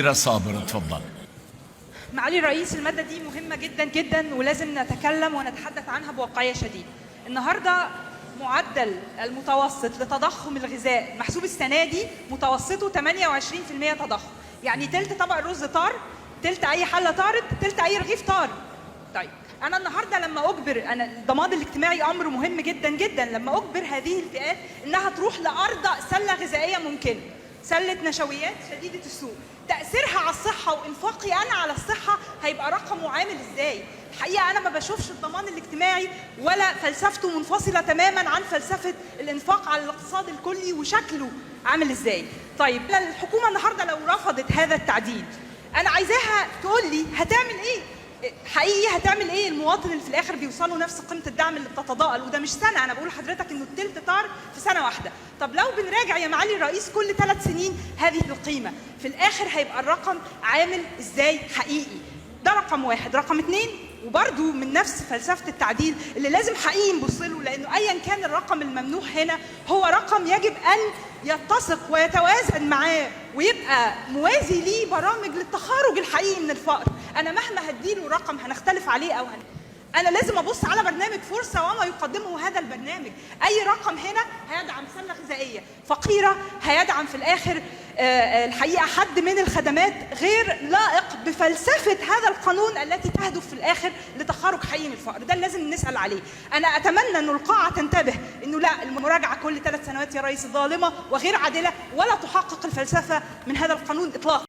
الأميرة صابر، اتفضل. معالي الرئيس، المادة دي مهمة جدا جدا ولازم نتكلم ونتحدث عنها بواقعية شديدة. النهاردة معدل المتوسط لتضخم الغذاء محسوب السنة دي متوسطه 28% تضخم، يعني تلت طبق الرز طار، تلت أي حلة طارت، تلت أي رغيف طار. طيب أنا النهاردة لما أجبر، أنا الضمان الاجتماعي أمر مهم جدا جدا، لما أجبر هذه الفئات إنها تروح لأرضى سلة غذائية ممكنة، سلة نشويات شديدة السوء، تأثيرها على الصحة وإنفاقي أنا على الصحة هيبقى رقمه عامل إزاي؟ الحقيقة أنا ما بشوفش الضمان الاجتماعي ولا فلسفته منفصلة تماماً عن فلسفة الإنفاق على الاقتصاد الكلي وشكله عامل إزاي. طيب الحكومة النهاردة لو رفضت هذا التعديل، أنا عايزاها تقول لي هتعمل إيه؟ حقيقي هتعمل ايه؟ المواطن اللي في الاخر بيوصلوا نفس قيمه الدعم اللي بتتضاءل، وده مش سنه، انا بقول لحضرتك انه التلت طار في سنه واحده. طب لو بنراجع يا معالي الرئيس كل 3 سنين هذه القيمه، في الاخر هيبقى الرقم عامل ازاي حقيقي؟ ده رقم واحد. رقم 2، وبرده من نفس فلسفه التعديل اللي لازم حقيقي نبص له، لانه ايا كان الرقم الممنوح هنا هو رقم يجب ان يتسق ويتوازن معاه ويبقى موازي ليه برامج للتخارج الحقيقي من الفقر. انا مهما هديله رقم هنختلف عليه او انا لازم ابص على برنامج فرصه وما يقدمه هذا البرنامج. اي رقم هنا هيدعم سله غذائيه فقيره، هيدعم في الاخر الحقيقه حد من الخدمات غير لائق بفلسفه هذا القانون التي تهدف في الاخر لتخارج حقيقي من الفقر. ده اللي لازم نسال عليه. انا اتمنى ان القاعه تنتبه انه لا، المراجعه كل 3 سنوات يا رئيس ظالمه وغير عادله ولا تحقق الفلسفه من هذا القانون اطلاقا.